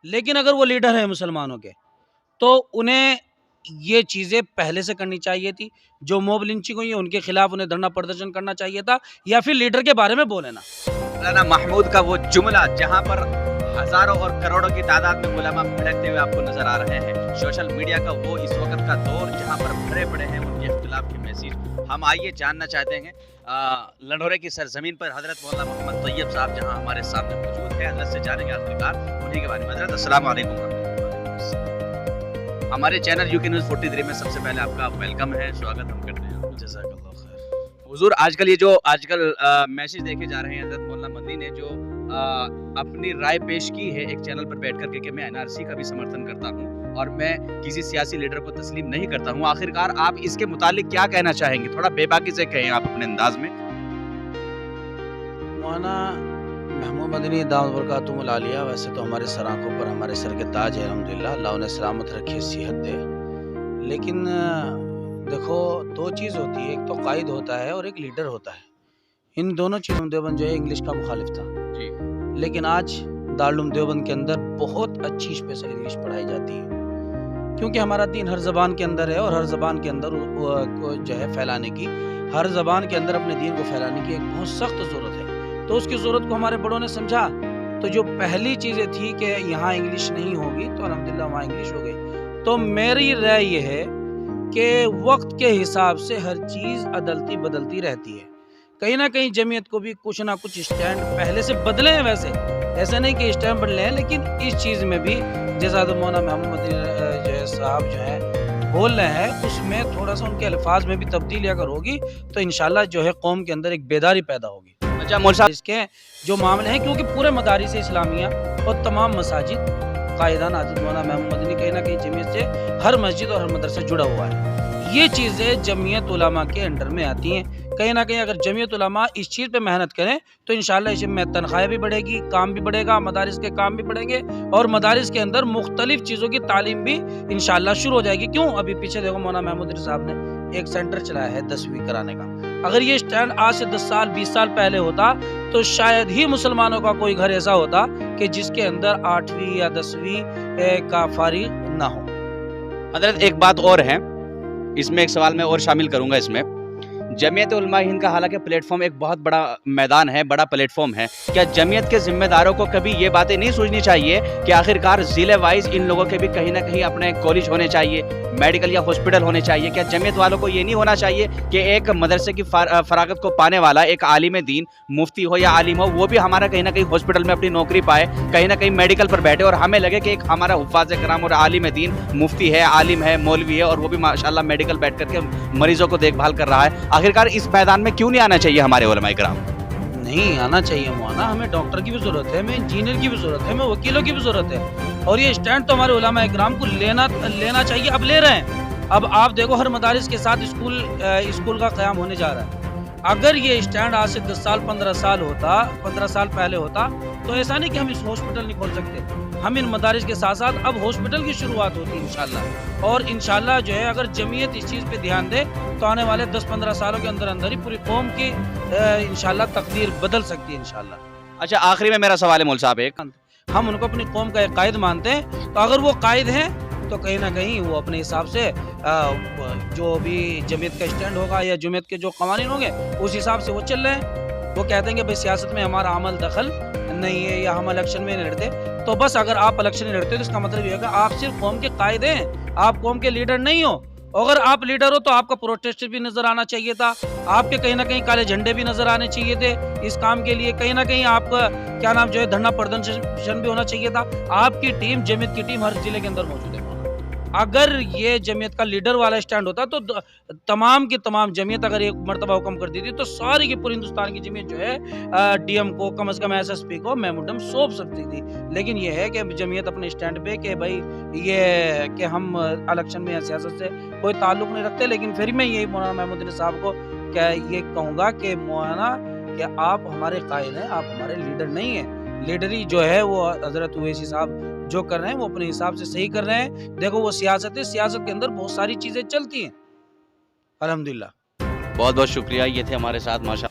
لیکن اگر وہ لیڈر ہیں مسلمانوں کے تو انہیں یہ چیزیں پہلے سے کرنی چاہیے تھی. جو موب لنچنگ ہوئی ہے ان کے خلاف انہیں دھرنا پردرشن کرنا چاہیے تھا, یا پھر لیڈر کے بارے میں بولے نا. مولانا محمود کا وہ جملہ جہاں پر ہزاروں اور کروڑوں کی تعداد میں علماء بھڑکتے ہوئے آپ کو نظر آ رہے ہیں, سوشل میڈیا کا وہ اس وقت کا دور جہاں پر بھرے پڑے ہیں ان کے اختلاف کے میسیج. ہم آئیے جاننا چاہتے ہیں لنڈورے کی سرزمین پر حضرت مولانا محمد طیب صاحب جہاں ہمارے سامنے موجود ہیں, حضرت سے جانیں گے آخرکار انہیں کے بارے میں. حضرت السلام علیکم. ہمارے چینل یو کے نیوز 43 میں سب سے پہلے آپ کا ویلکم ہے, سواگت ہم کرتے ہیں. جزاک اللہ خیر. حضور آج کل میسج دیکھے جا رہے ہیں حضرت مولانا مدنی نے جو اپنی رائے پیش کی ہے ایک چینل پر بیٹھ کر کے کہ میں NRC کا بھی سمرتھن کرتا ہوں اور میں کسی سیاسی لیڈر کو تسلیم نہیں کرتا ہوں. آخرکار آپ اس کے متعلق کیا کہنا چاہیں گے؟ تھوڑا بے باکی سے کہیں آپ اپنے انداز میں. مولانا محمود مدنی دامت برکاتہم العالیہ ویسے تو ہمارے سر آنکھوں پر ہمارے سر کے تاج ہے, الحمدللہ, اللہ انہیں سلامت رکھے, صحت دے. لیکن دیکھو دو چیز ہوتی ہے, ایک تو قائد ہوتا ہے اور ایک لیڈر ہوتا ہے. ان دونوں چیزوں میں دیوبند جو ہے انگلش کا مخالف تھا جی, لیکن آج دارالعلوم دیوبند کے اندر بہت اچھی اسپیشل انگلش پڑھائی جاتی ہے, کیونکہ ہمارا دین ہر زبان کے اندر ہے اور ہر زبان کے اندر جو ہے پھیلانے کی, ہر زبان کے اندر اپنے دین کو پھیلانے کی ایک بہت سخت ضرورت ہے. تو اس کی ضرورت کو ہمارے بڑوں نے سمجھا, تو جو پہلی چیزیں تھی کہ یہاں انگلش نہیں ہوگی تو الحمدللہ وہاں انگلش ہو گئی. تو میری رائے یہ ہے کہ وقت کے حساب سے ہر چیز عدلتی بدلتی رہتی ہے. کہیں نہ کہیں جمعیت کو بھی کچھ نہ کچھ اسٹینڈ پہلے سے بدلے ہیں, ویسے ایسا نہیں کہ اسٹینڈ بدلے ہیں, لیکن اس چیز میں بھی جیسا مولانا محمد مدنی جو ہے صاحب جو ہے بول رہے ہیں اس میں تھوڑا سا ان کے الفاظ میں بھی تبدیلی اگر ہوگی تو انشاءاللہ جو ہے قوم کے اندر ایک بیداری پیدا ہوگی. اچھا مول صاحب, اس کے جو معاملے ہیں, کیونکہ پورے مدارس اسلامیہ اور تمام مساجد قائدان حضرت مولانا محمود مدنی کہیں نہ کہیں جمعیت سے ہر مسجد اور ہر مدرسہ جڑا ہوا ہے. یہ چیزیں جمعیت علماء کے انڈر میں آتی ہیں. کہیں نہ کہیں اگر جمعیت علماء اس چیز پہ محنت کریں تو انشاءاللہ اس میں تنخواہیں بھی بڑھے گی, کام بھی بڑھے گا, مدارس کے کام بھی بڑھیں گے اور مدارس کے اندر مختلف چیزوں کی تعلیم بھی انشاءاللہ شروع ہو جائے گی. کیوں ابھی پیچھے دیکھو مولانا محمود صاحب نے ایک سینٹر چلایا ہے 10ویں کرانے کا. اگر یہ اسٹینڈ آج سے 10 سال 20 سال پہلے ہوتا تو شاید ہی مسلمانوں کا کوئی گھر ایسا ہوتا کہ جس کے اندر 8ویں یا 10ویں کا فارغ نہ ہو. حضرت ایک بات اور ہے, اس میں ایک سوال میں اور شامل کروں گا. اس میں جمعیت علماء ہند کا حالانکہ پلیٹ فارم ایک بہت بڑا میدان ہے, بڑا پلیٹ فارم ہے, کیا جمعیت کے ذمہ داروں کو کبھی یہ باتیں نہیں سوچنی چاہیے کہ آخرکار ضلع وائز ان لوگوں کے بھی کہیں نہ کہیں اپنے کالج ہونے چاہیے, میڈیکل یا ہاسپٹل ہونے چاہیے؟ کیا جمعیت والوں کو یہ نہیں ہونا چاہیے کہ ایک مدرسے کی فراغت کو پانے والا ایک عالم دین, مفتی ہو یا عالم ہو, وہ بھی ہمارا کہیں نہ کہیں ہاسپٹل میں اپنی نوکری پائے, کہیں نہ کہیں میڈیکل پر بیٹھے اور ہمیں لگے کہ ایک ہمارا حفاظ کرام اور عالم دین مفتی ہے, عالم ہے, مولوی ہے اور وہ بھی ماشاءاللہ میڈیکل بیٹھ کر کے مریضوں کو دیکھ بھال کر رہا ہے. آخرکار اس میدان میں کیوں نہیں آنا چاہیے ہمارے علماء کرام؟ نہیں آنا چاہیے مولانا, ہمیں ڈاکٹر کی بھی ضرورت ہے, ہمیں انجینئر کی بھی ضرورت ہے, ہمیں وکیلوں کی بھی ضرورت ہے, اور یہ اسٹینڈ تو ہمارے علماء اکرام کو لینا چاہیے. اب لے رہے ہیں. اب آپ دیکھو ہر مدارس کے ساتھ اسکول کا قیام ہونے جا رہا ہے. اگر یہ اسٹینڈ آج سے 10 سال 15 سال پہلے ہوتا تو ایسا نہیں کہ ہم اس ہاسپٹل نہیں کھول سکتے. ہم ان مدارس کے ساتھ ساتھ اب ہاسپٹل کی شروعات ہوتی ہے انشاءاللہ, اور انشاءاللہ جو ہے اگر جمعیت اس چیز پہ دھیان دے تو آنے والے 10-15 سالوں کے اندر ہی پوری قوم کی انشاءاللہ تقدیر بدل سکتی ہے انشاءاللہ. اچھا آخری میں میرا سوال ہے مول صاحب, ایک ہم ان کو اپنی قوم کا ایک قائد مانتے ہیں, تو اگر وہ قائد ہیں تو کہیں نہ کہیں وہ اپنے حساب سے جو بھی جمعیت کا اسٹینڈ ہوگا یا جمعیت کے جو قوانین ہوں گے اس حساب سے وہ چل رہے ہیں. وہ کہتے ہیں کہ بھائی سیاست میں ہمارا عمل دخل نہیں ہے یا ہم الیکشن میں نہیں لڑتے, تو بس اگر آپ الیکشن نہیں لڑتے تو اس کا مطلب یہ ہے کہ آپ صرف قوم کے قائد ہیں, آپ قوم کے لیڈر نہیں ہو. اگر آپ لیڈر ہو تو آپ کا پروٹیسٹ بھی نظر آنا چاہیے تھا, آپ کے کہیں نہ کہیں کالے جھنڈے بھی نظر آنے چاہیے تھے اس کام کے لیے, کہیں نہ کہیں آپ کا کیا نام جو ہے دھرنا پردرشن بھی ہونا چاہیے تھا. آپ کی ٹیم, جمعیت کی ٹیم ہر ضلع کے اندر موجود ہے. اگر یہ جمعیت کا لیڈر والا اسٹینڈ ہوتا تو تمام کی تمام جمعیت اگر ایک مرتبہ حکم کر دی تھی تو ساری کی پوری ہندوستان کی جمعیت جو ہے ڈی ایم کو کم از کم SSP کو میموڈم سونپ سکتی تھی. لیکن یہ ہے کہ جمعیت اپنے اسٹینڈ پہ کہ بھائی یہ کہ ہم الیکشن میں سیاست سے کوئی تعلق نہیں رکھتے. لیکن پھر میں یہی مولانا محمود مدنی صاحب کو کیا یہ کہوں گا کہ مولانا کہ آپ ہمارے قائد ہیں, آپ ہمارے لیڈر نہیں ہیں. لیڈری جو ہے وہ حضرت اویسی صاحب جو کر رہے ہیں وہ اپنے حساب سے صحیح کر رہے ہیں. دیکھو وہ سیاست ہے, سیاست کے اندر بہت ساری چیزیں چلتی ہیں الحمدللہ. بہت بہت شکریہ, یہ تھے ہمارے ساتھ ماشاءاللہ